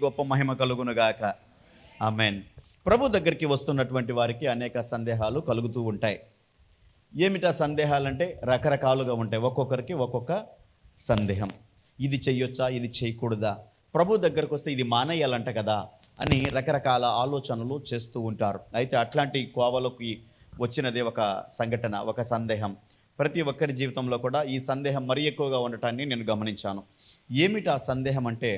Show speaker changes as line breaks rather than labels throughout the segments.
గొప్ప మహిమ కలుగునుగాక. ఆమేన్. ప్రభు దగ్గరికి వస్తున్నటువంటి వారికి అనేక సందేహాలు కలుగుతూ ఉంటాయి. ఏమిటా సందేహాలంటే రకరకాలుగా ఉంటాయి. ఒక్కొక్కరికి ఒక్కొక్క సందేహం. ఇది చెయ్యొచ్చా, ఇది చేయకూడదా, ప్రభు దగ్గరకు వస్తే ఇది మానేయాలంట కదా అని రకరకాల ఆలోచనలు చేస్తూ ఉంటారు. అయితే అట్లాంటి కోవలోకి వచ్చినదే ఒక సంఘటన, ఒక సందేహం. ప్రతి ఒక్కరి జీవితంలో కూడా ఈ సందేహం మరీ ఎక్కువగా ఉండటాన్ని నేను గమనించాను. ఏమిటి ఆ సందేహం అంటే,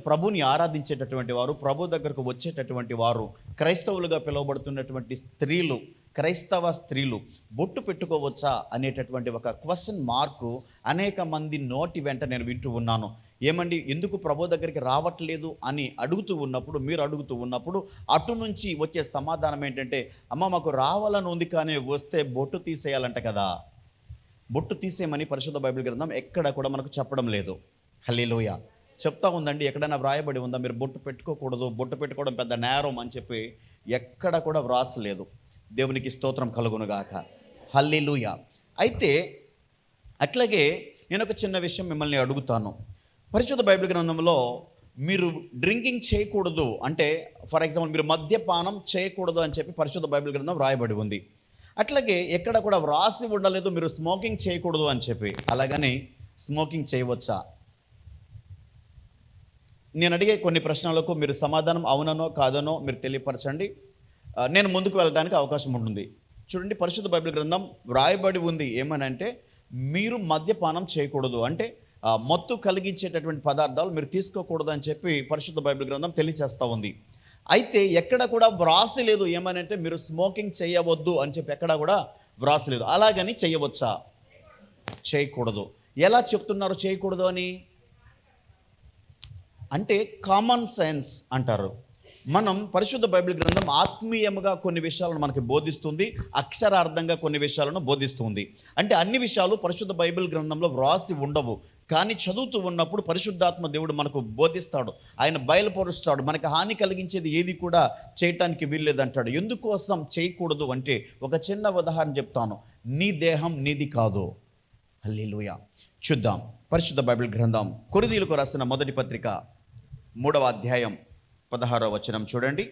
ప్రభుని ఆరాధించేటటువంటి వారు, ప్రభు దగ్గరకు వచ్చేటటువంటి వారు, క్రైస్తవులుగా పిలువబడుతున్నటువంటి స్త్రీలు, క్రైస్తవ స్త్రీలు బొట్టు పెట్టుకోవచ్చా అనేటటువంటి ఒక క్వశ్చన్ మార్కు అనేక మంది నోటి వెంట నేను వింటూ ఉన్నాను. ఏమండి, ఎందుకు ప్రభు దగ్గరికి రావట్లేదు అని మీరు అడుగుతూ ఉన్నప్పుడు అటు నుంచి వచ్చే సమాధానం ఏంటంటే, అమ్మ మాకు రావాలని ఉంది కానీ వస్తే బొట్టు తీసేయాలంట కదా. బొట్టు తీసేయమని పరిశుద్ధ బైబిల్ గ్రంథం ఎక్కడ కూడా మనకు చెప్పడం లేదు. హల్లెలూయా. చెప్తా ఉందండి, ఎక్కడైనా వ్రాయబడి ఉందా మీరు బొట్టు పెట్టుకోకూడదు, బొట్టు పెట్టుకోవడం పెద్ద నేరం అని చెప్పి ఎక్కడ కూడా వ్రాసలేదు. దేవునికి స్తోత్రం కలుగునుగాక. హల్లెలూయా. అయితే అట్లాగే నేను ఒక చిన్న విషయం మిమ్మల్ని అడుగుతాను. పరిశుద్ధ బైబిల్ గ్రంథంలో మీరు డ్రింకింగ్ చేయకూడదు అంటే, ఫర్ ఎగ్జాంపుల్ మీరు మద్యపానం చేయకూడదు అని చెప్పి పరిశుద్ధ బైబిల్ గ్రంథం వ్రాయబడి ఉంది. అట్లాగే ఎక్కడ కూడా వ్రాసి ఉండలేదు మీరు స్మోకింగ్ చేయకూడదు అని చెప్పి. అలాగని స్మోకింగ్ చేయవచ్చా? నేను అడిగే కొన్ని ప్రశ్నలకు మీరు సమాధానం అవుననో కాదనో మీరు తెలియపరచండి. నేను ముందుకు వెళ్ళడానికి అవకాశం ఉంటుంది. చూడండి, పరిశుద్ధ బైబిల్ గ్రంథం వ్రాయబడి ఉంది ఏమనంటే, మీరు మద్యపానం చేయకూడదు అంటే మత్తు కలిగించేటటువంటి పదార్థాలు మీరు తీసుకోకూడదు అని చెప్పి పరిశుద్ధ బైబిల్ గ్రంథం తెలియచేస్తూ ఉంది. అయితే ఎక్కడ కూడా వ్రాసి లేదు ఏమనంటే మీరు స్మోకింగ్ చేయవద్దు అని చెప్పి ఎక్కడ కూడా వ్రాసి లేదు. అలాగని చేయవచ్చా? చేయకూడదు. ఎలా చెప్తున్నారు చేయకూడదు అని? అంటే కామన్ సెన్స్ అంటారు. మనం పరిశుద్ధ బైబిల్ గ్రంథం ఆత్మీయంగా కొన్ని విషయాలను మనకి బోధిస్తుంది, అక్షరార్థంగా కొన్ని విషయాలను బోధిస్తుంది. అంటే అన్ని విషయాలు పరిశుద్ధ బైబిల్ గ్రంథంలో వ్రాసి ఉండవు, కానీ చదువుతూ ఉన్నప్పుడు పరిశుద్ధాత్మ దేవుడు మనకు బోధిస్తాడు, ఆయన బయలుపరుస్తాడు. మనకు హాని కలిగించేది ఏది కూడా చేయటానికి వీల్లేదంటాడు. ఎందుకోసం చేయకూడదు అంటే ఒక చిన్న ఉదాహరణ చెప్తాను. నీ దేహం నీది కాదు. హల్లెలూయా. చూద్దాం పరిశుద్ధ బైబిల్ గ్రంథం కొరింథీయులకు రాసిన మొదటి పత్రిక 3వ అధ్యాయం 16వ వచనం చూడండి.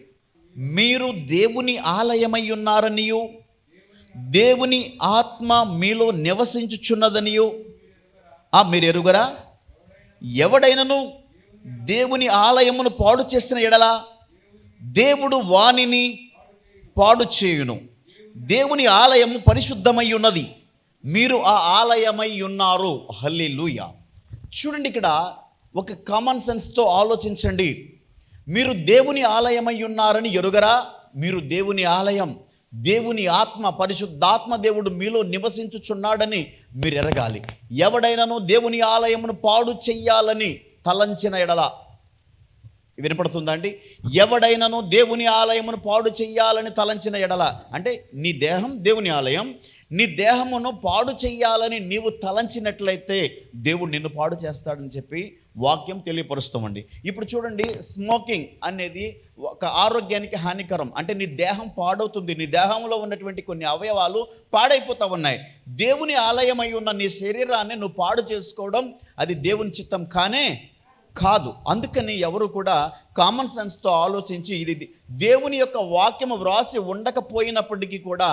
మీరు దేవుని ఆలయమై ఉన్నారనియు దేవుని ఆత్మ మీలో నివసించుచున్నదనియు మీరు ఎరుగరా? ఎవడైనను దేవుని ఆలయమును పాడు చేసిన ఎడల దేవుడు వానిని పాడు చేయును. దేవుని ఆలయము పరిశుద్ధమై ఉన్నది, మీరు ఆ ఆలయమై ఉన్నారు. హల్లెలూయా. చూడండి, ఇక్కడ ఒక కామన్ సెన్స్తో ఆలోచించండి. మీరు దేవుని ఆలయమై ఉన్నారని ఎరుగరా? మీరు దేవుని ఆలయం, దేవుని ఆత్మ, పరిశుద్ధాత్మ దేవుడు మీలో నివసించుచున్నాడని మీరు ఎరగాలి. ఎవడైనాను దేవుని ఆలయమును పాడు చెయ్యాలని తలంచిన ఎడల, వినపడుతుందా అండి? ఎవడైనాను దేవుని ఆలయమును పాడు చెయ్యాలని తలంచిన ఎడల అంటే నీ దేహం దేవుని ఆలయం, నీ దేహమును పాడు చెయ్యాలని నీవు తలంచినట్లయితే దేవుడు నిన్ను పాడు చేస్తాడని చెప్పి వాక్యం తెలియపరుస్తామండి. ఇప్పుడు చూడండి, స్మోకింగ్ అనేది ఒక ఆరోగ్యానికి హానికరం. అంటే నీ దేహం పాడవుతుంది, నీ దేహంలో ఉన్నటువంటి కొన్ని అవయవాలు పాడైపోతూ ఉన్నాయి. దేవుని ఆలయమై ఉన్న నీ శరీరాన్ని నువ్వు పాడు చేసుకోవడం అది దేవుని చిత్తం కాదు. అందుకని ఎవరు కూడా కామన్ సెన్స్తో ఆలోచించి ఇది దేవుని యొక్క వాక్యము వ్రాసి ఉండకపోయినప్పటికీ కూడా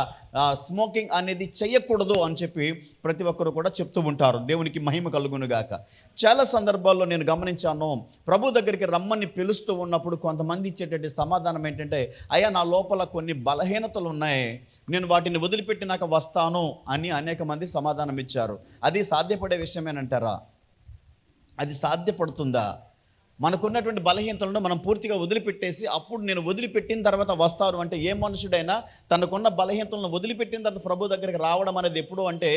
స్మోకింగ్ అనేది చెయ్యకూడదు అని చెప్పి ప్రతి ఒక్కరు కూడా చెప్తూ ఉంటారు. దేవునికి మహిమ కలుగునుగాక. చాలా సందర్భాల్లో నేను గమనించాను, ప్రభు దగ్గరికి రమ్మని పిలుస్తూ ఉన్నప్పుడు కొంతమంది ఇచ్చేటటువంటి సమాధానం ఏంటంటే, అయ్యా నా లోపల కొన్ని బలహీనతలు ఉన్నాయి, నేను వాటిని వదిలిపెట్టినాక వస్తాను అని అనేక మంది సమాధానం ఇచ్చారు. అది సాధ్యపడే విషయమేనంటారా? అది సాధ్యపడుతుందా? మనకున్నటువంటి బలహీనతలను మనం పూర్తిగా వదిలిపెట్టేసి అప్పుడు నేను వదిలిపెట్టిన తర్వాత వస్తాను అంటే, ఏ మనుషుడైనా తనకున్న బలహీనతలను వదిలిపెట్టిన తర్వాత ప్రభు దగ్గరికి రావడం అనేది ఎప్పుడు అంటే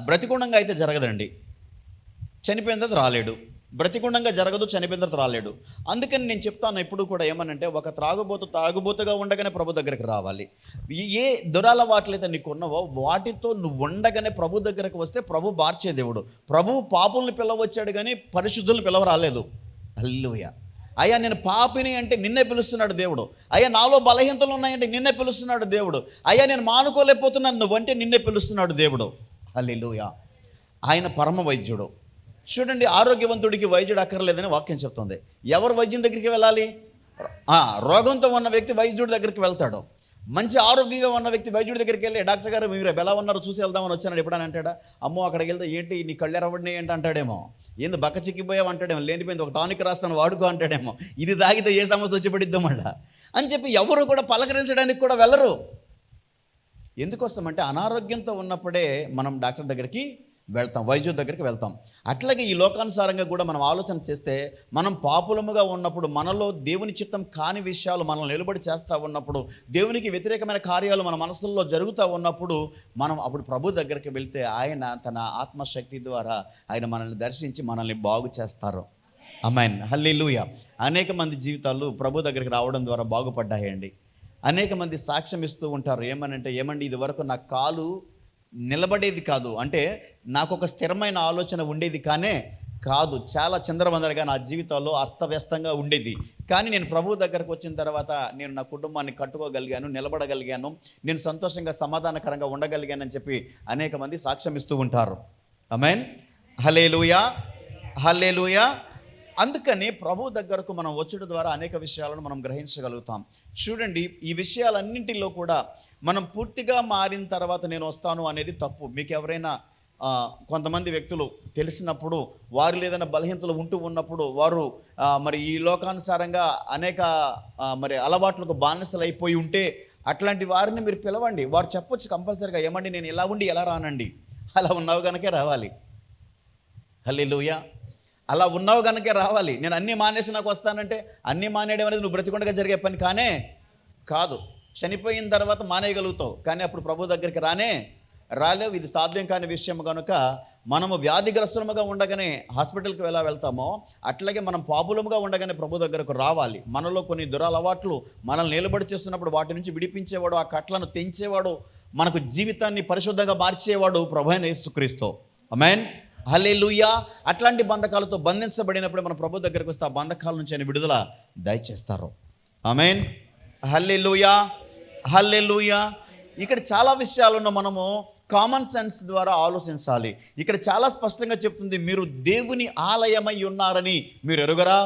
బ్రతికుండంగా అయితే జరగదండి. చనిపోయిన తర్వాత రాలేడు. బ్రతికుండంగా జరగదు, చనిపోయిన తర్వాత రాలేడు. అందుకని నేను చెప్తాను ఎప్పుడు కూడా ఏమనంటే, ఒక తాగుబోతుగా ఉండగానే ప్రభు దగ్గరికి రావాలి. ఏ దురలవాట్లయితే నీకు ఉన్నావో వాటితో నువ్వు ఉండగానే ప్రభు దగ్గరకు వస్తే ప్రభు మార్చే దేవుడు. ప్రభు పాపుల్ని పిలవచ్చాడు కానీ పరిశుద్ధులను పిలవ రాలేదు. హల్లెలూయా. అయ్యా నేను పాపిని అంటే నిన్నే పిలుస్తున్నాడు దేవుడు. అయ్యా నాలో బలహీనతలు ఉన్నాయంటే నిన్నే పిలుస్తున్నాడు దేవుడు. అయ్యా నేను మానుకోలేకపోతున్నాను నువ్వంటే నిన్నే పిలుస్తున్నాడు దేవుడు. హల్లెలూయా. ఆయన పరమ వైద్యుడు. చూడండి, ఆరోగ్యవంతుడికి వైద్యుడు అక్కర్లేదని వాక్యం చెప్తుంది. ఎవరు వైద్యుని దగ్గరికి వెళ్ళాలి? రోగంతో ఉన్న వ్యక్తి వైద్యుడి దగ్గరికి వెళ్తాడు. మంచి ఆరోగ్యంగా ఉన్న వ్యక్తి వైద్యుడి దగ్గరికి వెళ్ళి, డాక్టర్ గారు మీరు ఎలా ఉన్నారు చూసి వెళ్దామని వచ్చాను ఎప్పుడని అంటాడా? అమ్మో అక్కడికి వెళ్తే ఏంటి నీ కళ్ళు ఎరవడిని ఏంటి అంటాడేమో. ఏంది బక్క చిక్కిపోయావు అంటాడేమో. లేనిపోయింది ఒక టానిక్ రాస్తాను వాడుకో అంటాడేమో. ఇది తాగితే ఏ సమస్య వచ్చి పడిద్దాం మళ్ళా అని చెప్పి ఎవరు కూడా పలకరించడానికి కూడా వెళ్ళరు. ఎందుకోసమంటే అనారోగ్యంతో ఉన్నప్పుడే మనం డాక్టర్ దగ్గరికి వెళ్తాం, వైద్యుడి దగ్గరికి వెళ్తాం. అట్లాగే ఈ లోకానుసారంగా కూడా మనం ఆలోచన చేస్తే, మనం పాపులముగా ఉన్నప్పుడు, మనలో దేవుని చిత్తం కాని విషయాలు మనల్ని నిలబడి చేస్తూ ఉన్నప్పుడు, దేవునికి వ్యతిరేకమైన కార్యాలు మన మనసుల్లో జరుగుతూ ఉన్నప్పుడు, మనం అప్పుడు ప్రభు దగ్గరికి వెళ్తే ఆయన తన ఆత్మశక్తి ద్వారా ఆయన మనల్ని దర్శించి మనల్ని బాగు చేస్తారు. ఆమేన్, హల్లెలూయా. అనేక మంది జీవితాలు ప్రభు దగ్గరికి రావడం ద్వారా బాగుపడ్డాయండి. అనేక మంది సాక్ష్యం ఇస్తూ ఉంటారు. ఏమండి ఇది వరకు నా కాలు నిలబడేది కాదు, అంటే నాకు ఒక స్థిరమైన ఆలోచన ఉండేది కాదు, చాలా చిందరవందరగా నా జీవితంలో అస్తవ్యస్తంగా ఉండేది. కానీ నేను ప్రభువు దగ్గరకు వచ్చిన తర్వాత నేను నా కుటుంబాన్ని కట్టుకోగలిగాను, నిలబడగలిగాను, నేను సంతోషంగా సమాధానకరంగా ఉండగలిగానని చెప్పి అనేక మంది సాక్ష్యం ఇస్తూ ఉంటారు. ఆమేన్, హల్లెలూయా, హల్లెలూయా. అందుకని ప్రభు దగ్గరకు మనం వచ్చడం ద్వారా అనేక విషయాలను మనం గ్రహించగలుగుతాం. చూడండి, ఈ విషయాలన్నింటిలో కూడా మనం పూర్తిగా మారిన తర్వాత నేను వస్తాను అనేది తప్పు. మీకు ఎవరైనా కొంతమంది వ్యక్తులు తెలిసినప్పుడు, వారు ఏదైనా బలహీనతలు ఉంటూ ఉన్నప్పుడు, వారు మరి ఈ లోకానుసారంగా అనేక మరి అలవాట్లకు బానిసలు అయిపోయి ఉంటే, అట్లాంటి వారిని మీరు పిలవండి. వారు చెప్పొచ్చు కంపల్సరీగా, ఏమండి నేను ఇలా ఉండి ఎలా రానండి, అలా ఉన్నావు కనుకే రావాలి. హల్లెలూయా. అలా ఉన్నావు కనుకే రావాలి. నేను అన్నీ మానేసి నాకు వస్తానంటే, అన్నీ మానేయడం అనేది నువ్వు బ్రతికొండగా జరిగే పని కాదు. చనిపోయిన తర్వాత మానేయగలుగుతావు, కానీ అప్పుడు ప్రభు దగ్గరికి రాలేవు. ఇది సాధ్యం కాని విషయం కనుక మనము వ్యాధిగ్రస్తులముగా ఉండగానే హాస్పిటల్కి వెళ్తామో, అట్లాగే మనం పాపులముగా ఉండగానే ప్రభు దగ్గరకు రావాలి. మనలో కొన్ని దురలవాట్లు మనల్ని నిలబడి చేస్తున్నప్పుడు వాటి నుంచి విడిపించేవాడు, ఆ కట్లను తెంచేవాడు, మనకు జీవితాన్ని పరిశుద్ధంగా మార్చేవాడు ప్రభువైన యేసుక్రీస్తు. ఆమేన్, హల్లెలూయా. అట్లాంటి బంధకాలతో బంధించబడినప్పుడు మన ప్రభు దగ్గరికి వస్తే ఆ బంధకాల నుంచి ఆయన విడుదల దయచేస్తారు. ఆమేన్, హల్లెలూయా, హల్లెలూయా. ఇక్కడ చాలా విషయాలను మనము కామన్ సెన్స్ ద్వారా ఆలోచించాలి. ఇక్కడ చాలా స్పష్టంగా చెప్తుంది, మీరు దేవుని ఆలయమై ఉన్నారని మీరు ఎరుగరా?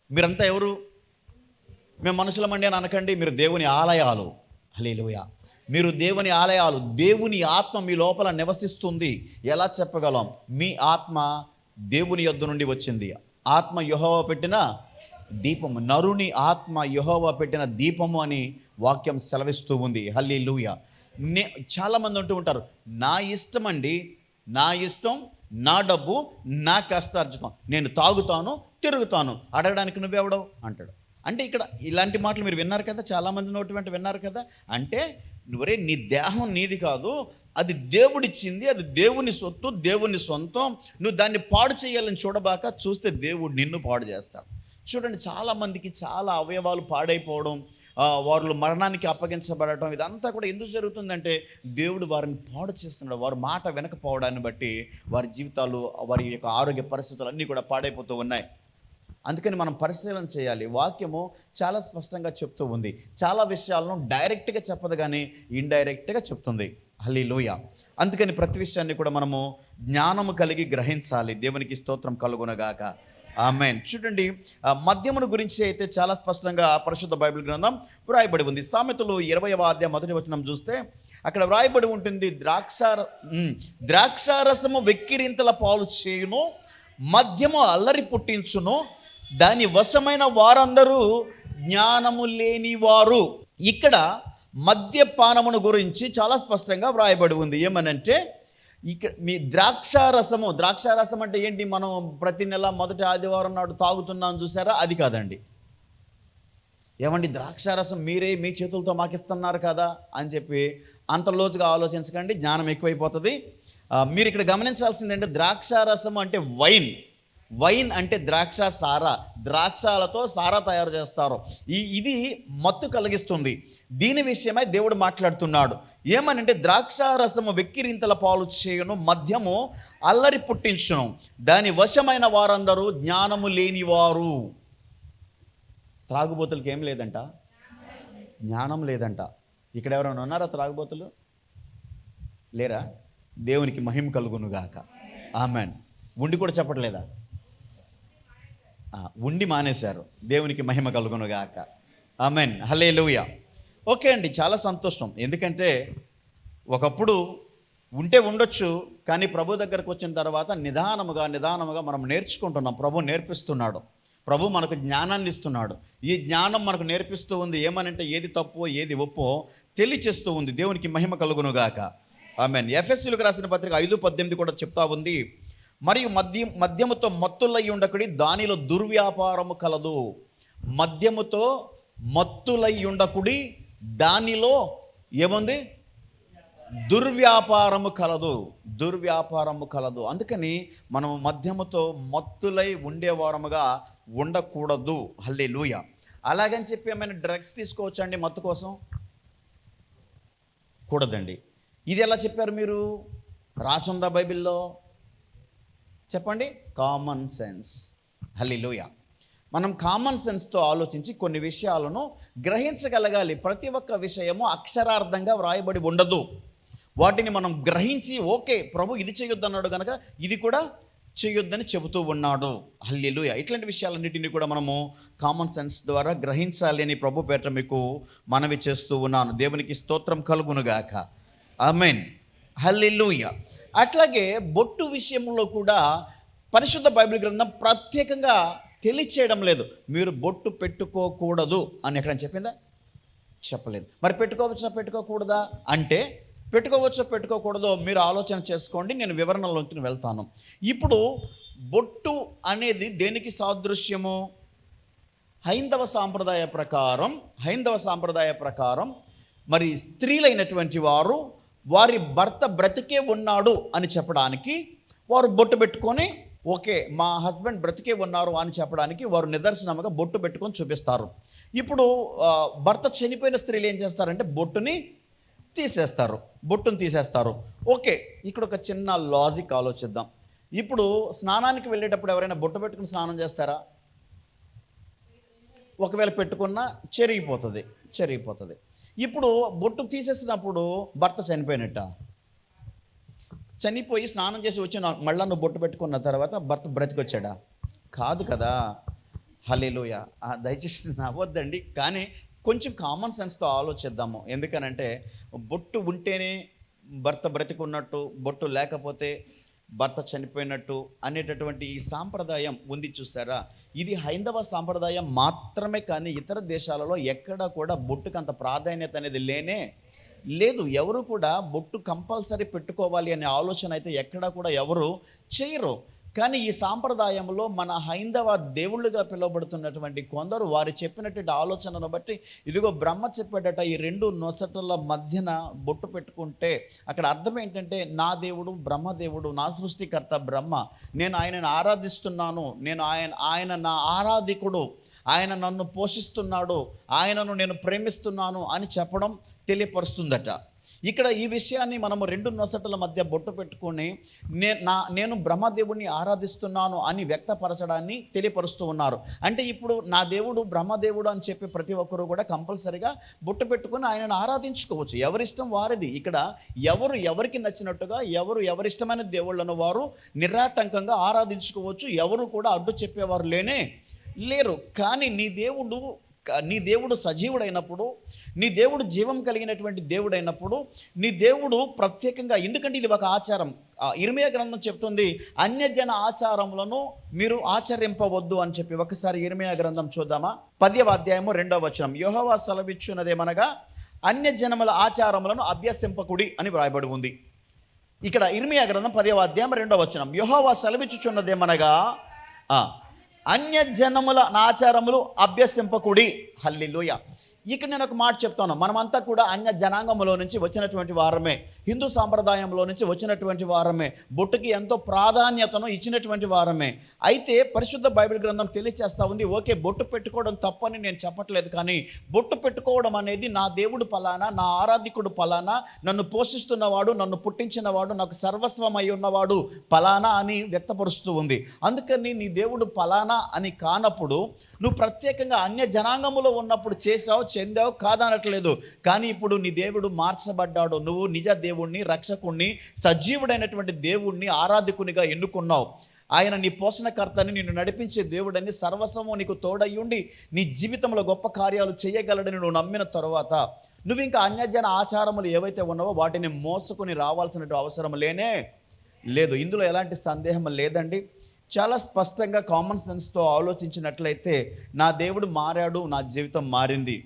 మీరంతా ఎవరు? మేము మనుషులమండి అని అనకండి, మీరు దేవుని ఆలయాలు. హల్లెలూయా. మీరు దేవుని ఆలయాలు. దేవుని ఆత్మ మీ లోపల నివసిస్తుంది. ఎలా చెప్పగలం? మీ ఆత్మ దేవుని యొద్ద నుండి వచ్చింది. ఆత్మ యెహోవా పెట్టిన దీపము, నరుని ఆత్మ యెహోవా పెట్టిన దీపము అని వాక్యం సెలవిస్తూ ఉంది. హల్లెలూయా. చాలామంది అంటూ ఉంటారు, నా ఇష్టం అండి, నా ఇష్టం, నా డబ్బు, నా కష్టార్జితం, నేను తాగుతాను, తిరుగుతాను, అడగడానికి నువ్వెవడవు అంటాడు. అంటే ఇక్కడ ఇలాంటి మాటలు మీరు విన్నారు కదా, చాలామంది నోటి వెంట విన్నారు కదా. అంటే నువ్వరే, నీ దేహం నీది కాదు, అది దేవుడిచ్చింది, అది దేవుని సొత్తు, దేవుని సొంతం. నువ్వు దాన్ని పాడు చేయాలని చూడబాక, చూస్తే దేవుడు నిన్ను పాడు చేస్తాడు. చూడండి, చాలామందికి చాలా అవయవాలు పాడైపోవడం, వారు మరణానికి అప్పగించబడటం, ఇదంతా కూడా ఎందుకు జరుగుతుందంటే దేవుడు వారిని పాడు చేస్తున్నాడు. వారి మాట వినకపోవడాన్ని బట్టి వారి జీవితాలు, వారి యొక్క ఆరోగ్య పరిస్థితులు అన్నీ కూడా పాడైపోతూ ఉన్నాయి. అందుకని మనం పరిశీలన చేయాలి. వాక్యము చాలా స్పష్టంగా చెప్తూ ఉంది. చాలా విషయాలను డైరెక్ట్గా చెప్పదు, కానీ ఇండైరెక్ట్గా చెప్తుంది. హల్లెలూయా. అందుకని ప్రతి విషయాన్ని కూడా మనము జ్ఞానము కలిగి గ్రహించాలి. దేవునికి స్తోత్రం కలుగునగాక. ఆమేన్. చూడండి, మద్యమును గురించి అయితే చాలా స్పష్టంగా పరిశుద్ధ బైబిల్ గ్రంథం వ్రాయబడి ఉంది. సామెతలు 20వ అధ్యాయం 1వ వచనం చూస్తే అక్కడ వ్రాయబడి ఉంటుంది, ద్రాక్షారసము వెక్కిరింతల పాలు చేయును, మద్యము అల్లరి పుట్టించును, దాని వశమైన వారందరూ జ్ఞానము లేనివారు. ఇక్కడ మద్యపానమును గురించి చాలా స్పష్టంగా వ్రాయబడి ఉంది. ఏమనంటే, ఇక్కడ మీ ద్రాక్షారసం అంటే ఏంటి? మనం ప్రతి నెల మొదటి ఆదివారం నాడు తాగుతున్నాం చూసారా, అది కాదండి. ఏమండి, ద్రాక్షారసం మీరే మీ చేతులతో మాకిస్తున్నారు కదా అని చెప్పి అంత లోతుగా ఆలోచించకండి, జ్ఞానం ఎక్కువైపోతుంది. మీరు ఇక్కడ గమనించాల్సిందంటే, ద్రాక్షారసం అంటే వైన్ అంటే ద్రాక్ష సారా, ద్రాక్షాలతో సారా తయారు చేస్తారు. ఇది మత్తు కలిగిస్తుంది. దీని విషయమై దేవుడు మాట్లాడుతున్నాడు. ఏమనంటే, ద్రాక్షారసము వెక్కిరింతల పాలు చేయును, మద్యము అల్లరి పుట్టించును, దాని వశమైన వారందరూ జ్ఞానము లేనివారు. త్రాగుబోతులకి ఏం లేదంట? జ్ఞానం లేదంట. ఇక్కడ ఎవరైనా ఉన్నారా త్రాగుబోతులు? లేరా? దేవునికి మహిమ కలుగునుగాక. ఆమెన్. ఉండి కూడా చెప్పట్లేదా? ఉండి మానేశారు. దేవునికి మహిమ కలుగునుగాక. ఆమెన్, హల్లెలూయా. ఓకే అండి, చాలా సంతోషం. ఎందుకంటే ఒకప్పుడు ఉంటే ఉండొచ్చు, కానీ ప్రభు దగ్గరకు వచ్చిన తర్వాత నిదానముగా మనం నేర్చుకుంటున్నాం. ప్రభు నేర్పిస్తున్నాడు. ప్రభు మనకు జ్ఞానాన్ని ఇస్తున్నాడు. ఈ జ్ఞానం మనకు నేర్పిస్తూ ఉంది. ఏమనంటే ఏది తప్పో ఏది ఒప్పో తెలియచేస్తూ ఉంది. దేవునికి మహిమ కలుగునుగాక. ఆమెన్. ఎఫెసీయులకు రాసిన పత్రిక 5:18 కూడా చెప్తా ఉంది, మరియు మద్యముతో మత్తులై ఉండకుడి, దానిలో దుర్వ్యాపారము కలదు. మద్యముతో మత్తులై ఉండకుడి, దానిలో ఏముంది? దుర్వ్యాపారము కలదు. అందుకని మనం మద్యముతో మత్తులై ఉండేవారముగా ఉండకూడదు. హల్లెలూయా. అలాగని చెప్పి ఏమైనా డ్రగ్స్ తీసుకోవచ్చండి మత్తు కోసం? కూడదండి. ఇది ఎలా చెప్పారు మీరు? రాసుందా బైబిల్లో? చెప్పండి. Common sense. హల్లెలూయా. మనం కామన్ సెన్స్తో ఆలోచించి కొన్ని విషయాలను గ్రహించగలగాలి. ప్రతి ఒక్క విషయము అక్షరార్థంగా వ్రాయబడి ఉండదు. వాటిని మనం గ్రహించి, ఓకే ప్రభు ఇది చేయొద్దు అన్నాడు కనుక ఇది కూడా చేయొద్దని చెబుతూ ఉన్నాడు. హల్లెలూయా. ఇట్లాంటి విషయాలన్నిటిని కూడా మనము కామన్ సెన్స్ ద్వారా గ్రహించాలి అని ప్రభు పేట మీకు మనవి చేస్తూ ఉన్నాను. దేవునికి స్తోత్రం కలుగునుగాక. ఆమేన్, హల్లెలూయా. అట్లాగే బొట్టు విషయంలో కూడా పరిశుద్ధ బైబిల్ గ్రంథం ప్రత్యేకంగా తెలియచేయడం లేదు. మీరు బొట్టు పెట్టుకోకూడదు అని ఎక్కడైనా చెప్పిందా? చెప్పలేదు. మరి పెట్టుకోవచ్చా పెట్టుకోకూడదా అంటే, పెట్టుకోవచ్చో పెట్టుకోకూడదో మీరు ఆలోచన చేసుకోండి. నేను వివరణలోకి వెళ్తాను. ఇప్పుడు బొట్టు అనేది దేనికి సాదృశ్యము? హైందవ సాంప్రదాయ ప్రకారం మరి స్త్రీలైనటువంటి వారు వారి భర్త బ్రతికే ఉన్నాడు అని చెప్పడానికి వారు బొట్టు పెట్టుకొని, ఓకే మా హస్బెండ్ బ్రతికే ఉన్నారు అని చెప్పడానికి వారు నిదర్శనముగా బొట్టు పెట్టుకొని చూపిస్తారు. ఇప్పుడు భర్త చనిపోయిన స్త్రీలు ఏం చేస్తారంటే బొట్టుని తీసేస్తారు. ఓకే, ఇక్కడ ఒక చిన్న లాజిక్ ఆలోచిద్దాం. ఇప్పుడు స్నానానికి వెళ్ళేటప్పుడు ఎవరైనా బొట్టు పెట్టుకుని స్నానం చేస్తారా? ఒకవేళ పెట్టుకున్నా చెరిగిపోతుంది. ఇప్పుడు బొట్టు తీసేసినప్పుడు భర్త చనిపోయి స్నానం చేసి వచ్చి మళ్ళీ నువ్వు బొట్టు పెట్టుకున్న తర్వాత భర్త బ్రతికొచ్చాడా? కాదు కదా. హల్లెలూయా. దయచేసి నవ్వొద్దండి, కానీ కొంచెం కామన్ సెన్స్తో ఆలోచిద్దాము. ఎందుకనంటే బొట్టు ఉంటేనే భర్త బ్రతికున్నట్టు, బొట్టు లేకపోతే భర్త చనిపోయినట్టు అనేటటువంటి ఈ సాంప్రదాయం ఉంది చూసారా? ఇది హైందవ సాంప్రదాయం మాత్రమే, కానీ ఇతర దేశాలలో ఎక్కడా కూడా బొట్టుకు అంత ప్రాధాన్యత అనేది లేదు. ఎవరు కూడా బొట్టు కంపల్సరీ పెట్టుకోవాలి అనే ఆలోచన అయితే ఎక్కడా కూడా ఎవరు చేయరు. కానీ ఈ సాంప్రదాయంలో మన హైందవ దేవుళ్ళుగా పిలువబడుతున్నటువంటి కొందరు వారు చెప్పినటువంటి ఆలోచనను బట్టి, ఇదిగో బ్రహ్మ చెప్పేటట ఈ రెండు నొసటల మధ్యన బొట్టు పెట్టుకుంటే అక్కడ అర్థం ఏంటంటే, నా దేవుడు బ్రహ్మదేవుడు, నా సృష్టికర్త బ్రహ్మ, నేను ఆయనను ఆరాధిస్తున్నాను, ఆయన నా ఆరాధికుడు, ఆయన నన్ను పోషిస్తున్నాడు, ఆయనను నేను ప్రేమిస్తున్నాను అని చెప్పడం తెలియపరుస్తుందట. ఇక్కడ ఈ విషయాన్ని మనము రెండు నొసటల మధ్య బొట్టు పెట్టుకొని నేను బ్రహ్మదేవుడిని ఆరాధిస్తున్నాను అని వ్యక్తపరచడాన్ని తెలియపరుస్తూ ఉన్నారు. అంటే ఇప్పుడు నా దేవుడు బ్రహ్మదేవుడు అని చెప్పి ప్రతి ఒక్కరూ కూడా కంపల్సరిగా బొట్టు పెట్టుకొని ఆయనను ఆరాధించుకోవచ్చు. ఎవరిష్టం వారిది. ఇక్కడ ఎవరికి నచ్చినట్టుగా ఎవరిష్టమైన దేవుళ్ళను వారు నిరాటంకంగా ఆరాధించుకోవచ్చు. ఎవరు కూడా అడ్డు చెప్పేవారు లేరు. కానీ నీ దేవుడు సజీవుడైనప్పుడు, నీ దేవుడు జీవం కలిగినటువంటి దేవుడైనప్పుడు, నీ దేవుడు ప్రత్యేకంగా, ఎందుకంటే ఇది ఒక ఆచారం. ఇర్మీయా గ్రంథం చెప్తుంది, అన్యజన ఆచారములను మీరు ఆచరింపవద్దు అని చెప్పి. ఒకసారి ఇర్మీయా గ్రంథం చూద్దామా? 10వ అధ్యాయము 2వ వచనం. యెహోవా సెలవిచ్చున్నదేమనగా అన్యజనముల ఆచారములను అభ్యసింపకుడి అని వ్రాయబడి ఉంది. ఇక్కడ ఇర్మీయా గ్రంథం 10వ అధ్యాయం 2వ వచనం. యెహోవా సెలవిచ్చుచున్నదేమనగా అన్యజనముల ఆచారములు అభ్యసింపకుడి. హల్లెలూయా. ఇక్కడ నేను ఒక మాట చెప్తాను. మనమంతా కూడా అన్య జనాంగంలో నుంచి వచ్చినటువంటి వారమే, హిందూ సాంప్రదాయంలో నుంచి వచ్చినటువంటి వారమే, బొట్టుకి ఎంతో ప్రాధాన్యతను ఇచ్చినటువంటి వారమే. అయితే పరిశుద్ధ బైబిల్ గ్రంథం తెలియచేస్తూ ఉంది, ఓకే బొట్టు పెట్టుకోవడం తప్పని నేను చెప్పట్లేదు, కానీ బొట్టు పెట్టుకోవడం అనేది నా దేవుడు పలానా, నా ఆరాధికుడు పలానా, నన్ను పోషిస్తున్నవాడు, నన్ను పుట్టించినవాడు, నాకు సర్వస్వమై ఉన్నవాడు పలానా అని వ్యక్తపరుస్తూ ఉంది. అందుకని నీ దేవుడు పలానా అని కానప్పుడు నువ్వు ప్రత్యేకంగా అన్య జనాంగంలో ఉన్నప్పుడు చెందావు కాదనట్లేదు. కానీ ఇప్పుడు నీ దేవుడు మార్చబడ్డాడు. నువ్వు నిజ దేవుణ్ణి, రక్షకుణ్ణి, సజీవుడైనటువంటి దేవుణ్ణి ఆరాధకునిగా ఎన్నుకున్నావు. ఆయన నీ పోషణకర్తని, నిన్ను నడిపించే దేవుడని, సర్వస్వము నీకు తోడయ్యుండి నీ జీవితంలో గొప్ప కార్యాలు చేయగలడని నువ్వు నమ్మిన తర్వాత నువ్వు ఇంకా అన్యజన ఆచారములు ఏవైతే ఉన్నావో వాటిని మోసుకొని రావాల్సిన అవసరం లేనే లేదు. ఇందులో ఎలాంటి సందేహం లేదండి. చాలా స్పష్టంగా కామన్ సెన్స్తో ఆలోచించినట్లయితే నా దేవుడు మారాడు, నా జీవితం మారింది.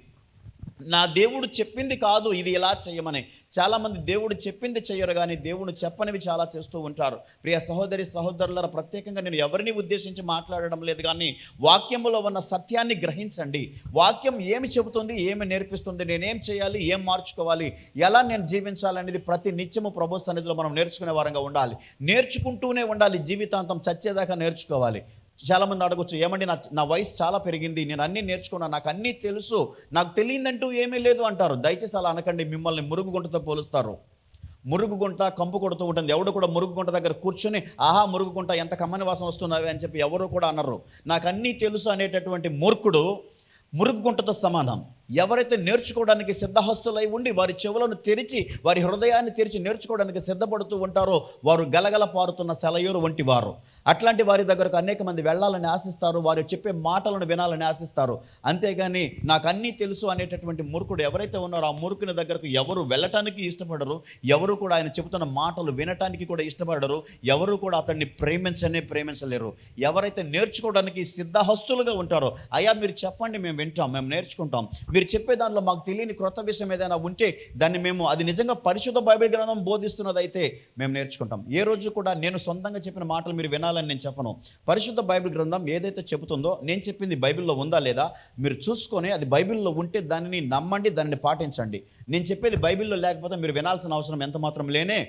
నా దేవుడు చెప్పింది కాదు ఇది ఇలా చేయమని. చాలామంది దేవుడు చెప్పింది చేయరు, కానీ దేవుడు చెప్పనివి చాలా చేస్తూ ఉంటారు. ప్రియ సహోదరి సహోదరుల, ప్రత్యేకంగా నేను ఎవరిని ఉద్దేశించి మాట్లాడడం లేదు, కానీ వాక్యములో ఉన్న సత్యాన్ని గ్రహించండి. వాక్యం ఏమి చెబుతుంది, ఏమి నేర్పిస్తుంది, నేనేం చేయాలి, ఏం మార్చుకోవాలి, ఎలా నేను జీవించాలనేది ప్రతి నిత్యము ప్రభు సన్నిధిలో మనం నేర్చుకునే వారంగా ఉండాలి. నేర్చుకుంటూనే ఉండాలి, జీవితాంతం చచ్చేదాకా నేర్చుకోవాలి. చాలామంది అడగొచ్చు, ఏమండి నా వయసు చాలా పెరిగింది, నేను అన్నీ నేర్చుకున్నాను, నాకు అన్నీ తెలుసు, నాకు తెలియదంటూ ఏమీ లేదు అంటారు. దయచేసి అలా అనకండి. మిమ్మల్ని మురుగుగుంటతో పోలుస్తారు. మురుగుగుంట కంపు కొడుతూ ఉంటుంది. ఎవడు కూడా మురుగుగుంట దగ్గర కూర్చొని ఆహా మురుగుగుంట ఎంత కమ్మని వాసన వస్తున్నావే అని చెప్పి ఎవరు కూడా అనరు. నాకు అన్నీ తెలుసు అనేటటువంటి మూర్ఖుడు మురుగుగుంటతో సమానం. ఎవరైతే నేర్చుకోవడానికి సిద్ధహస్తులై ఉండి వారి చెవులను తెరిచి వారి హృదయాన్ని తెరిచి నేర్చుకోవడానికి సిద్ధపడుతూ ఉంటారో వారు గలగల పారుతున్న సెలయేరు వంటి వారు. అట్లాంటి వారి దగ్గరకు అనేక మంది వెళ్ళాలని ఆశిస్తారు, వారు చెప్పే మాటలను వినాలని ఆశిస్తారు. అంతేగాని నాకు అన్నీ తెలుసు అనేటటువంటి మూర్ఖుడు ఎవరైతే ఉన్నారో ఆ మూర్ఖుని దగ్గరకు ఎవరు వెళ్ళటానికి ఇష్టపడరు, ఎవరు కూడా ఆయన చెబుతున్న మాటలు వినటానికి కూడా ఇష్టపడరు, ఎవరు కూడా అతన్ని ప్రేమించలేరు. ఎవరైతే నేర్చుకోవడానికి సిద్ధహస్తులుగా ఉంటారో, అయ్యా మీరు చెప్పండి, మేము వింటాం, మేము నేర్చుకుంటాం, మీరు చెప్పే దానిలో మాకు తెలియని క్రొత్త విషయం ఏదైనా ఉంటే దాన్ని మేము అది నిజంగా పరిశుద్ధ బైబిల్ గ్రంథం బోధిస్తున్నదైతే మేము నేర్చుకుంటాం. ఏ రోజు కూడా నేను సొంతంగా చెప్పిన మాటలు మీరు వినాలని నేను చెప్పను. పరిశుద్ధ బైబిల్ గ్రంథం ఏదైతే చెబుతుందో నేను చెప్పింది బైబిల్లో ఉందా లేదా మీరు చూసుకొని అది బైబిల్లో ఉంటే దానిని నమ్మండి, దానిని పాటించండి. నేను చెప్పేది బైబిల్లో లేకపోతే మీరు వినాల్సిన అవసరం ఎంత మాత్రం లేనే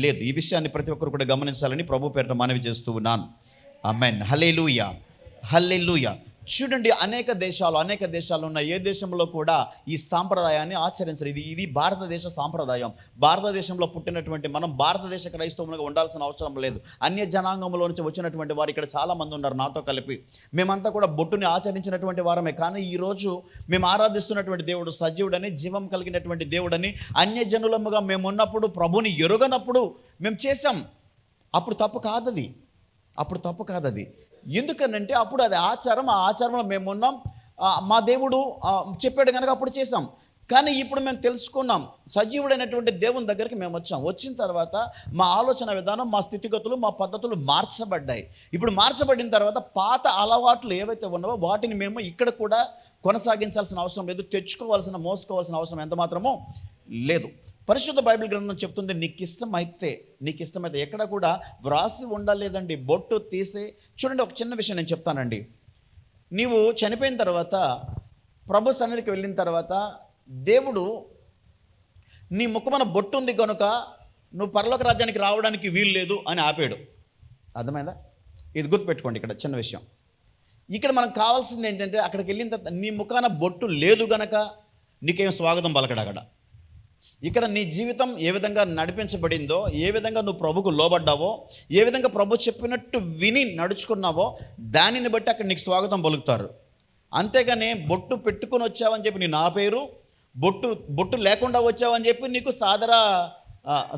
లేదు. ఈ విషయాన్ని ప్రతి ఒక్కరు కూడా గమనించాలని ప్రభు పేరిట మనవి చేస్తూ ఉన్నాను. ఆమేన్. హల్లెలూయా, హల్లెలూయా. చూడండి, అనేక దేశాలు ఉన్న ఏ దేశంలో కూడా ఈ సాంప్రదాయాన్ని ఆచరించరు. ఇది భారతదేశ సాంప్రదాయం. భారతదేశంలో పుట్టినటువంటి మనం భారతదేశ క్రైస్తవులుగా ఉండాల్సిన అవసరం లేదు. అన్య జనాంగంలో నుంచి వచ్చినటువంటి వారు ఇక్కడ చాలామంది ఉన్నారు నాతో కలిపి. మేమంతా కూడా బొట్టుని ఆచరించినటువంటి వారమే. కానీ ఈరోజు మేము ఆరాధిస్తున్నటువంటి దేవుడు సజీవుడని, జీవం కలిగినటువంటి దేవుడని అన్యజనులముగా మేము ఉన్నప్పుడు ప్రభుని ఎరుగనప్పుడు మేము చేసాం. అప్పుడు తప్పు కాదది. ఎందుకనంటే అప్పుడు అది ఆచారం. ఆ ఆచారంలో మేము ఉన్నాం. మా దేవుడు చెప్పాడు కనుక అప్పుడు చేసాం. కానీ ఇప్పుడు మేము తెలుసుకున్నాం, సజీవుడైనటువంటి దేవుని దగ్గరికి మేము వచ్చిన తర్వాత మా ఆలోచన విధానం, మా స్థితిగతులు, మా పద్ధతులు మార్చబడ్డాయి. ఇప్పుడు మార్చబడిన తర్వాత పాత అలవాట్లు ఏవైతే ఉన్నావో వాటిని మేము ఇక్కడ కూడా కొనసాగించాల్సిన అవసరం లేదు, మోసుకోవాల్సిన అవసరం ఎంత మాత్రమో లేదు. పరిశుద్ధ బైబిల్ గ్రంథం చెప్తుంది, నీకు ఇష్టమైతే ఎక్కడ కూడా వ్రాసి ఉండలేదండి, బొట్టు తీసే. చూడండి, ఒక చిన్న విషయం నేను చెప్తానండి. నీవు చనిపోయిన తర్వాత ప్రభు సన్నిధికి వెళ్ళిన తర్వాత దేవుడు నీ ముఖమున బొట్టు ఉంది కనుక నువ్వు పరలోక రాజ్యానికి రావడానికి వీలు లేదు అని ఆపాడు. అర్థమైందా? ఇది గుర్తుపెట్టుకోండి. ఇక్కడ చిన్న విషయం. ఇక్కడ మనకు కావాల్సింది ఏంటంటే అక్కడికి వెళ్ళిన తర్వాత నీ ముఖాన బొట్టు లేదు గనక నీకేం స్వాగతం పలకడు. అక్కడ ఇక్కడ నీ జీవితం ఏ విధంగా నడిపించబడిందో, ఏ విధంగా నువ్వు ప్రభుకు లోబడ్డావో, ఏ విధంగా ప్రభు చెప్పినట్టు విని నడుచుకున్నావో దానిని బట్టి అక్కడ నీకు స్వాగతం పలుకుతారు. అంతేగాని బొట్టు పెట్టుకుని వచ్చావని చెప్పి నీ నా పేరు, బొట్టు లేకుండా వచ్చావని చెప్పి నీకు సాదర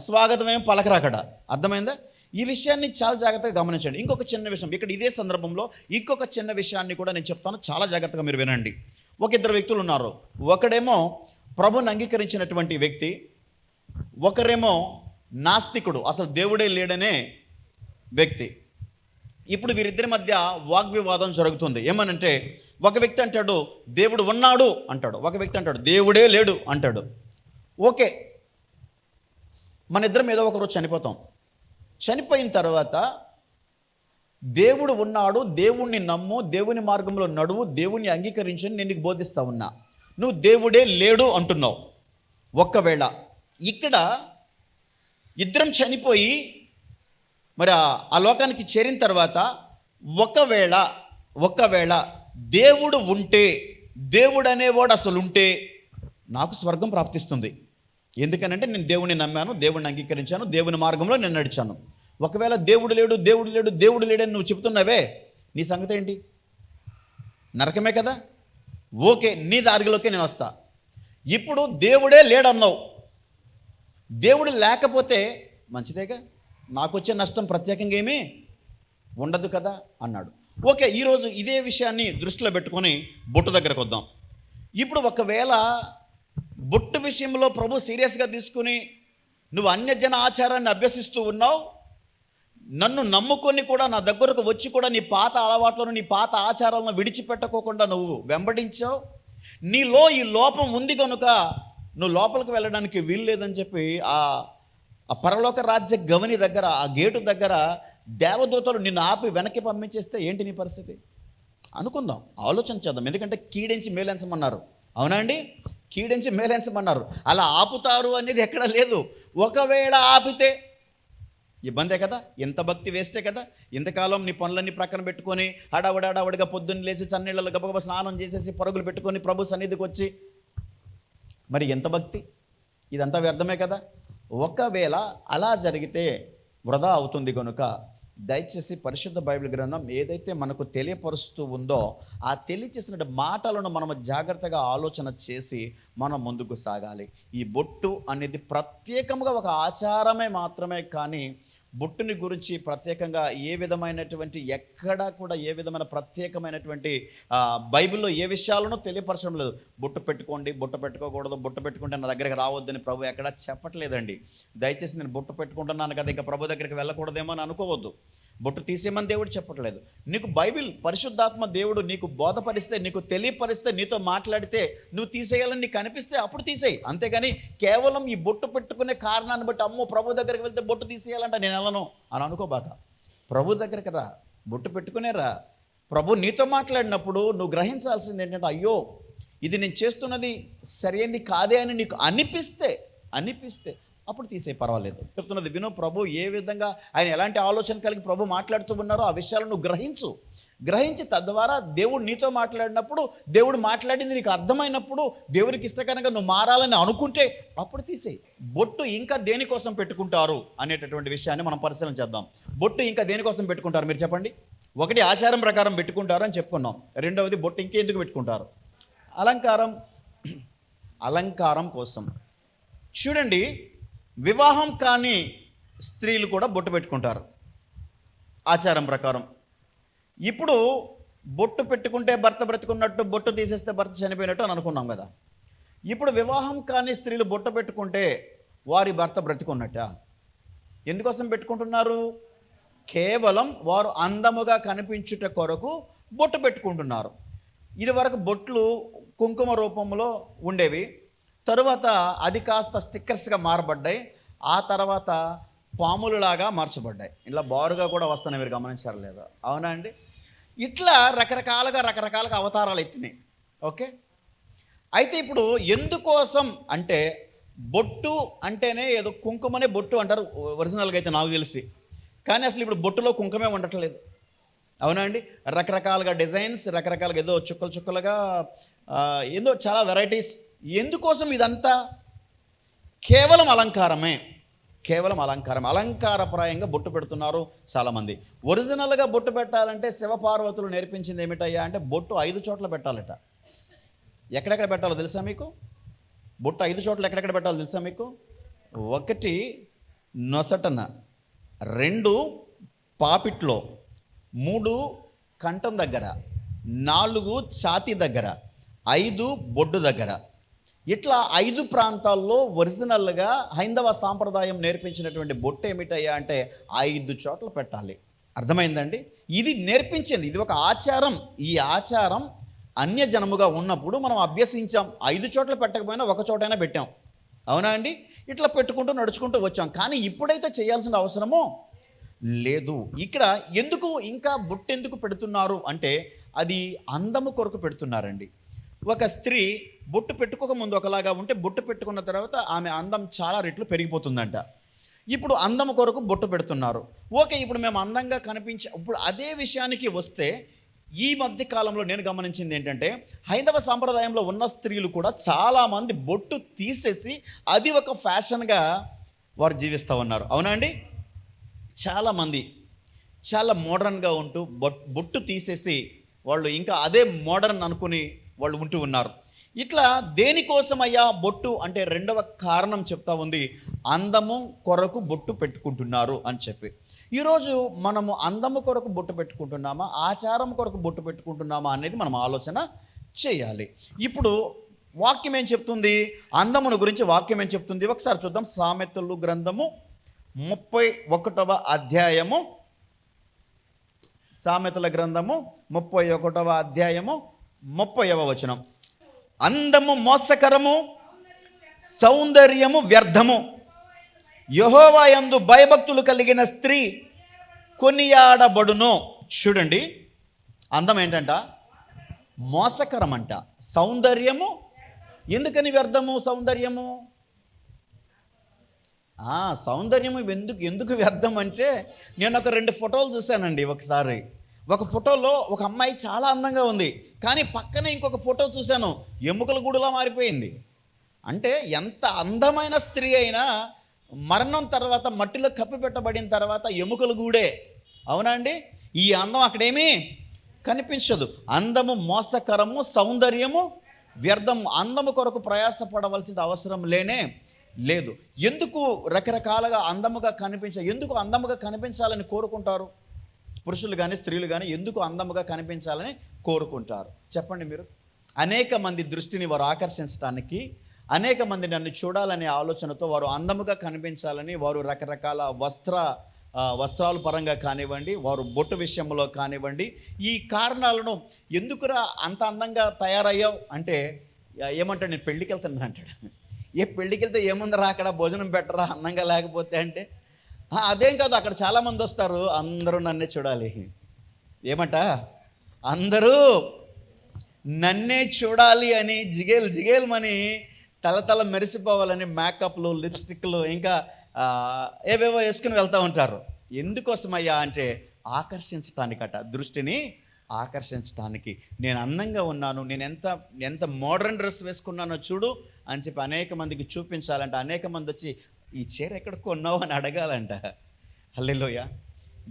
స్వాగతం ఏం పలకరు అక్కడ. అర్థమైందా? ఈ విషయాన్ని చాలా జాగ్రత్తగా గమనించండి. ఇంకొక చిన్న విషయం ఇక్కడ ఇదే సందర్భంలో ఇంకొక చిన్న విషయాన్ని కూడా నేను చెప్తాను, చాలా జాగ్రత్తగా మీరు వినండి. ఇద్దరు వ్యక్తులు ఉన్నారు. ఒకడేమో ప్రభుని అంగీకరించినటువంటి వ్యక్తి, ఒకరేమో నాస్తికుడు, అసలు దేవుడే లేడనే వ్యక్తి. ఇప్పుడు వీరిద్దరి మధ్య వాగ్వివాదం జరుగుతుంది. ఏమనంటే ఒక వ్యక్తి అంటాడు దేవుడు ఉన్నాడు అంటాడు, ఒక వ్యక్తి అంటాడు దేవుడే లేడు అంటాడు. ఓకే, మన ఇద్దరం ఏదో ఒకరోజు చనిపోతాం. చనిపోయిన తర్వాత దేవుడు ఉన్నాడు, దేవుణ్ణి నమ్ము, దేవుని మార్గంలో నడువు, దేవుణ్ణి అంగీకరించని నేను నీకు బోధిస్తా ఉన్నా. నువ్వు దేవుడే లేడు అంటున్నావు. ఒక్కవేళ ఇక్కడ ఇద్దరం చనిపోయి మరి ఆ లోకానికి చేరిన తర్వాత ఒకవేళ దేవుడు ఉంటే, దేవుడు అనేవాడు అసలు ఉంటే నాకు స్వర్గం ప్రాప్తిస్తుంది. ఎందుకనంటే నేను దేవుడిని నమ్మాను, దేవుడిని అంగీకరించాను, దేవుని మార్గంలో నేను నడిచాను. ఒకవేళ దేవుడు లేడని నువ్వు చెప్తున్నావే, నీ సంగతి ఏంటి? నరకమే కదా. ఓకే, నీ దారిలోకి నేను వస్తా. ఇప్పుడు దేవుడే లేడన్నావు, దేవుడు లేకపోతే మంచిదేగా, నాకు వచ్చే నష్టం ప్రత్యేకంగా ఏమీ ఉండదు కదా అన్నాడు. ఓకే, ఈరోజు ఇదే విషయాన్ని దృష్టిలో పెట్టుకొని బొట్టు దగ్గరకు వద్దాం. ఇప్పుడు ఒకవేళ బొట్టు విషయంలో ప్రభు సీరియస్గా తీసుకుని నువ్వు అన్యజన ఆచారాన్ని అభ్యసిస్తూ ఉన్నావు, నన్ను నమ్ముకొని కూడా నా దగ్గరకు వచ్చి కూడా నీ పాత అలవాట్లను నీ పాత ఆచారాలను విడిచిపెట్టుకోకుండా నువ్వు వెంబడించావు, నీలో ఈ లోపం ఉంది కనుక నువ్వు లోపలికి వెళ్ళడానికి వీలు లేదని చెప్పి ఆ పరలోక రాజ్య గవని దగ్గర, ఆ గేటు దగ్గర దేవదూతలు నిన్ను ఆపి వెనక్కి పంపించేస్తే ఏంటి నీ పరిస్థితి? అనుకుందాం, ఆలోచన చేద్దాం. ఎందుకంటే కీడించి మేలెంచమన్నారు. అవునా అండి? కీడించి మేలెంచమన్నారు. అలా ఆపుతారు అనేది ఎక్కడ లేదు. ఒకవేళ ఆపితే ఇబ్బందే కదా. ఎంత భక్తి వేస్తే కదా. ఇంతకాలం నీ పనులన్నీ ప్రక్కన పెట్టుకొని హడావుడిగా పొద్దున్న లేచి చన్నీళ్ళలో గబగబ స్నానం చేసేసి పరుగులు పెట్టుకొని ప్రభు సన్నిధికి వచ్చి మరి ఎంత భక్తి, ఇదంతా వ్యర్థమే కదా. ఒకవేళ అలా జరిగితే వృధా అవుతుంది కనుక దయచేసి పరిశుద్ధ బైబిల్ గ్రంథం ఏదైతే మనకు తెలియపరుస్తూ ఉందో ఆ తెలియచేసిన మాటలను మనం జాగ్రత్తగా ఆలోచన చేసి మనం ముందుకు సాగాలి. ఈ బొట్టు అనేది ప్రత్యేకంగా ఒక ఆచారమే మాత్రమే, కానీ బొట్టుని గురించి ప్రత్యేకంగా ఏ విధమైనటువంటి ఎక్కడా కూడా ఏ విధమైన ప్రత్యేకమైనటువంటి బైబిల్లో ఏ విషయాలను తెలియపరచడం లేదు. బొట్టు పెట్టుకోండి, బొట్టు పెట్టుకోకూడదు, బొట్టు పెట్టుకుంటే నా దగ్గరికి రావద్దని ప్రభు ఎక్కడా చెప్పట్లేదండి. దయచేసి నేను బొట్టు పెట్టుకుంటున్నాను కదా, ఇంకా ప్రభు దగ్గరికి వెళ్ళకూడదేమో అని అనుకోవద్దు. బొట్టు తీసేయమని దేవుడు చెప్పట్లేదు. నీకు బైబిల్ పరిశుద్ధాత్మ దేవుడు నీకు బోధపరిస్తే, నీకు తెలియపరిస్తే, నీతో మాట్లాడితే నువ్వు తీసేయాలని నీకు అనిపిస్తే అప్పుడు తీసేయి. అంతేగాని కేవలం ఈ బొట్టు పెట్టుకునే కారణాన్ని బట్టి అమ్మో ప్రభు దగ్గరికి వెళ్తే బొట్టు తీసేయాలంట నేను వెళ్ళను అని అనుకోబాక. ప్రభు దగ్గరికి రా, బొట్టు పెట్టుకునే రా. ప్రభు నీతో మాట్లాడినప్పుడు నువ్వు గ్రహించాల్సింది ఏంటంటే, అయ్యో ఇది నేను చేస్తున్నది సరైనది కాదే అని నీకు అనిపిస్తే అప్పుడు తీసే, పర్వాలేదు. చెప్తున్నది విను. ప్రభు ఏ విధంగా ఆయన ఎలాంటి ఆలోచన కలిగి ప్రభు మాట్లాడుతూ ఉన్నారో ఆ విషయాలను నువ్వు గ్రహించి తద్వారా దేవుడు నీతో మాట్లాడినప్పుడు, దేవుడు మాట్లాడింది నీకు అర్థమైనప్పుడు, దేవునికి ఇష్టకరంగా నువ్వు మారాలని అనుకుంటే అప్పుడు తీసేయి. బొట్టు ఇంకా దేనికోసం పెట్టుకుంటారు అనేటటువంటి విషయాన్ని మనం పరిశీలన చేద్దాం. బొట్టు ఇంకా దేనికోసం పెట్టుకుంటారు మీరు చెప్పండి. ఒకటి ఆచారం ప్రకారం పెట్టుకుంటారు అని చెప్పుకున్నాం. రెండవది బొట్టు ఇంకెందుకు పెట్టుకుంటారు? అలంకారం కోసం. చూడండి, వివాహం కాని స్త్రీలు కూడా బొట్టు పెట్టుకుంటారు ఆచారం ప్రకారం. ఇప్పుడు బొట్టు పెట్టుకుంటే భర్త బ్రతుకున్నట్టు, బొట్టు తీసేస్తే భర్త చనిపోయినట్టు అని అనుకున్నాం కదా. ఇప్పుడు వివాహం కాని స్త్రీలు బొట్టు పెట్టుకుంటే వారి భర్త బ్రతుకున్నట్ట. ఎందుకోసం పెట్టుకుంటున్నారు? కేవలం వారు అందముగా కనిపించుట కొరకు బొట్టు పెట్టుకుంటున్నారు. ఇది వరకు బొట్లు కుంకుమ రూపంలో ఉండేవి, తరువాత అది కాస్త స్టిక్కర్స్గా మారబడ్డాయి, ఆ తర్వాత పాములులాగా మార్చబడ్డాయి. ఇలా బారుగా కూడా వస్తున్నాయి, మీరు గమనించారు లేదా? అవునా అండి? ఇట్లా రకరకాలుగా అవతారాలు ఎత్తినాయి. ఓకే, అయితే ఇప్పుడు ఎందుకోసం అంటే, బొట్టు అంటేనే ఏదో కుంకుమనే బొట్టు అంటారు ఒరిజినల్గా అయితే నాకు తెలిసి, కానీ అసలు ఇప్పుడు బొట్టులో కుంకుమే ఉండట్లేదు. అవునా అండి? రకరకాలుగా డిజైన్స్, రకరకాలుగా ఏదో చుక్కలుగా ఏదో చాలా వెరైటీస్. ఎందుకోసం ఇదంతా? కేవలం అలంకారమే. అలంకారప్రాయంగా బొట్టు పెడుతున్నారు చాలామంది. ఒరిజినల్గా బొట్టు పెట్టాలంటే శివపార్వతులు నేర్పించింది ఏమిటయ్యా అంటే, బొట్టు 5 చోట్ల పెట్టాలట. ఎక్కడెక్కడ పెట్టాలో తెలుసా మీకు? బొట్టు 5 చోట్ల ఎక్కడెక్కడ పెట్టాలో తెలుసా మీకు? 1 నొసటన, 2 పాపిట్లో, 3 కంఠం దగ్గర, 4 ఛాతీ దగ్గర, 5 బొడ్డు దగ్గర. ఇట్లా 5 ప్రాంతాల్లో ఒరిజినల్గా హైందవ సాంప్రదాయం నేర్పించినటువంటి బొట్టు ఏమిటయ్యా అంటే 5 చోట్ల పెట్టాలి. అర్థమైందండి? ఇది నేర్పించింది, ఇది ఒక ఆచారం. ఈ ఆచారం అన్యజనముగా ఉన్నప్పుడు మనం అభ్యసించాం. 5 చోట్ల పెట్టకపోయినా 1 చోటైనా పెట్టాం. అవునా అండి? ఇట్లా పెట్టుకుంటూ నడుచుకుంటూ వచ్చాం. కానీ ఇప్పుడైతే చేయాల్సిన అవసరమో లేదు. ఇక్కడ ఎందుకు ఇంకా బొట్టు ఎందుకు పెడుతున్నారు అంటే, అది అందము కొరకు పెడుతున్నారండి. ఒక స్త్రీ బొట్టు పెట్టుకోక ముందు ఒకలాగా ఉంటే, బొట్టు పెట్టుకున్న తర్వాత ఆమె అందం చాలా రెట్లు పెరిగిపోతుందంట. ఇప్పుడు అందం కొరకు బొట్టు పెడుతున్నారు. ఓకే, ఇప్పుడు మేము అందంగా ఇప్పుడు అదే విషయానికి వస్తే, ఈ మధ్య కాలంలో నేను గమనించింది ఏంటంటే, హైందవ సాంప్రదాయంలో ఉన్న స్త్రీలు కూడా చాలామంది బొట్టు తీసేసి అది ఒక ఫ్యాషన్గా వారు జీవిస్తూ ఉన్నారు. అవునా అండి? చాలామంది చాలా మోడర్న్గా ఉంటూ బొట్టు తీసేసి వాళ్ళు ఇంకా అదే మోడర్న్ అనుకుని వాళ్ళు ఉంటూ ఉన్నారు. ఇట్లా దేనికోసమయ్యా బొట్టు అంటే రెండవ కారణం చెప్తా ఉంది, అందము కొరకు బొట్టు పెట్టుకుంటున్నారు అని చెప్పి. ఈరోజు మనము అందము కొరకు బొట్టు పెట్టుకుంటున్నామా, ఆచారం కొరకు బొట్టు పెట్టుకుంటున్నామా అనేది మనం ఆలోచన చేయాలి. ఇప్పుడు వాక్యం ఏం చెప్తుంది, అందమును గురించి వాక్యం ఏం చెప్తుంది ఒకసారి చూద్దాం. సామెతలు గ్రంథము 31వ అధ్యాయము, సామెతల గ్రంథము 31వ అధ్యాయము 30వ వచనం. అందము మోసకరము, సౌందర్యము వ్యర్థము, యెహోవా యందు భయభక్తులు కలిగిన స్త్రీ కొనియాడబడును. చూడండి, అందం ఏంటంట, మోసకరం అంట, సౌందర్యము. ఎందుకని వ్యర్థము సౌందర్యము? సౌందర్యము ఎందుకు వ్యర్థం అంటే, నేను ఒక 2 ఫోటోలు చూశానండి. ఒకసారి ఒక ఫోటోలో ఒక అమ్మాయి చాలా అందంగా ఉంది, కానీ పక్కనే ఇంకొక ఫోటో చూశాను, ఎముకల గూడులా మారిపోయింది. అంటే ఎంత అందమైన స్త్రీ అయినా మరణం తర్వాత మట్టిలో కప్పి పెట్టబడిన తర్వాత ఎముకల గూడే, అవునా అండి? ఈ అందం అక్కడేమీ కనిపించదు. అందము మోసకరము, సౌందర్యము వ్యర్థం. అందము కొరకు ప్రయాసపడవలసిన అవసరం లేదు. ఎందుకు రకరకాలుగా ఎందుకు అందముగా కనిపించాలని కోరుకుంటారు? పురుషులు కానీ స్త్రీలు కానీ ఎందుకు అందముగా కనిపించాలని కోరుకుంటారు చెప్పండి మీరు? అనేక మంది దృష్టిని వారు ఆకర్షించడానికి, అనేక మంది నన్ను చూడాలనే ఆలోచనతో వారు అందముగా కనిపించాలని వారు రకరకాల వస్త్రాల పరంగా కానివ్వండి, వారు బొట్టు విషయంలో కానివ్వండి, ఈ కారణాలను ఎందుకురా అంత అందంగా తయారయ్యావు అంటే ఏమంటాడు, నేను పెళ్ళికి వెళ్తాను అంటాడు. పెళ్ళికి వెళ్తే ఏముందరా అక్కడ భోజనం పెట్టరా అందంగా లేకపోతే అంటే, అదేం కాదు, అక్కడ చాలామంది వస్తారు, అందరూ నన్నే చూడాలి. ఏమంట, అందరూ నన్నే చూడాలి అని జిగేల్మని తల మెరిసిపోవాలని మేకప్లు, లిప్స్టిక్లు, ఇంకా ఏవేవో వేసుకుని వెళ్తూ ఉంటారు. ఎందుకోసమయ్యా అంటే ఆకర్షించటానికట, దృష్టిని ఆకర్షించటానికి. నేను అందంగా ఉన్నాను, నేను ఎంత మోడర్న్ డ్రెస్ వేసుకున్నానో చూడు అని చెప్పి అనేక మందికి చూపించాలంట. అనేక మంది వచ్చి ఈ చీర ఎక్కడ కొన్నావు అని అడగాలంట. హల్లెలూయా.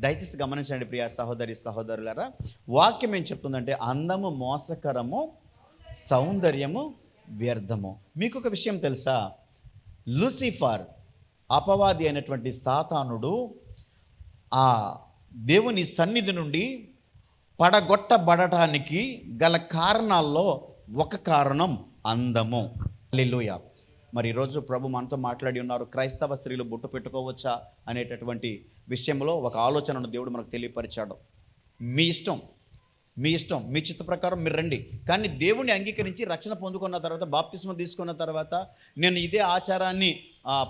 దయచేసి గమనించండి ప్రియా సహోదరి సహోదరులారా, వాక్యం ఏం చెప్తుందంటే అందము మోసకరము, సౌందర్యము వ్యర్థము. మీకు ఒక విషయం తెలుసా, లూసిఫర్ అపవాది అయినటువంటి సాతానుడు ఆ దేవుని సన్నిధి నుండి పడగొట్టబడటానికి గల కారణాల్లో ఒక కారణం అందము. హల్లెలూయా. మరి ఈరోజు ప్రభు మనతో మాట్లాడి ఉన్నారు, క్రైస్తవ స్త్రీలు బొట్టు పెట్టుకోవచ్చా అనేటటువంటి విషయంలో ఒక ఆలోచనను దేవుడు మనకు తెలియపరిచాడు. మీ ఇష్టం, మీ చిత్త ప్రకారం మీరు రండి, కానీ దేవుణ్ణి అంగీకరించి రక్షణ పొందుకున్న తర్వాత, బాప్తిస్మం తీసుకున్న తర్వాత, నేను ఇదే ఆచారాన్ని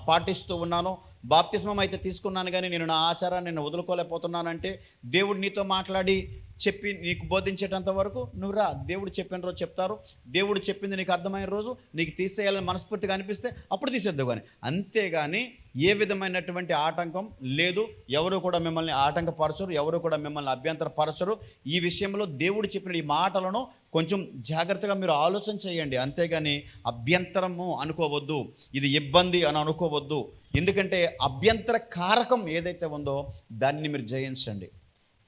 పాటిస్తూ ఉన్నాను, బాప్తిస్మం అయితే తీసుకున్నాను కానీ నేను నా ఆచారాన్ని నేను వదులుకోలేకపోతున్నానంటే, దేవుడు నీతో మాట్లాడి చెప్పి నీకు బోధించేటంత వరకు నువ్వు రా. దేవుడు చెప్పిన రోజు చెప్తారు, దేవుడు చెప్పింది నీకు అర్థమైన రోజు నీకు తీసేయాలని మనస్ఫూర్తిగా అనిపిస్తే అప్పుడు తీసేద్దావు. కానీ అంతేగాని ఏ విధమైనటువంటి ఆటంకం లేదు. ఎవరు కూడా మిమ్మల్ని ఆటంకపరచరు, ఎవరు కూడా మిమ్మల్ని అభ్యంతరపరచరు. ఈ విషయంలో దేవుడు చెప్పిన ఈ మాటలను కొంచెం జాగ్రత్తగా మీరు ఆలోచన చేయండి. అంతేగాని అభ్యంతరము అనుకోవద్దు, ఇది ఇబ్బంది అని అనుకోవద్దు. ఎందుకంటే అభ్యంతర కారకం ఏదైతే ఉందో దాన్ని మీరు జయించండి.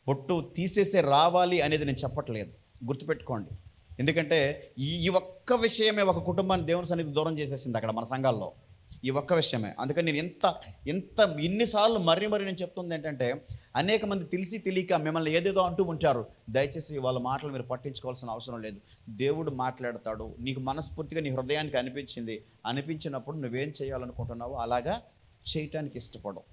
బొట్టు తీసేసే రావాలి అనేది నేను చెప్పట్లేదు, గుర్తుపెట్టుకోండి. ఎందుకంటే ఈ ఒక్క విషయమే ఒక కుటుంబాన్ని దేవుని సన్నిధి దూరం చేసేసింది అక్కడ మన సంఘాల్లో, ఈ ఒక్క విషయమే. అందుకని నేను ఎన్నిసార్లు మరీ నేను చెప్తుంది ఏంటంటే, అనేక మంది తెలిసి తెలియక మిమ్మల్ని ఏదేదో అంటూ ఉంటారు. దయచేసి వాళ్ళ మాటలు మీరు పట్టించుకోవాల్సిన అవసరం లేదు. దేవుడు మాట్లాడతాడు, నీకు మనస్ఫూర్తిగా నీ హృదయానికి అనిపించినప్పుడు నువ్వేం చేయాలనుకుంటున్నావో అలాగా చేయటానికి ఇష్టపడవు.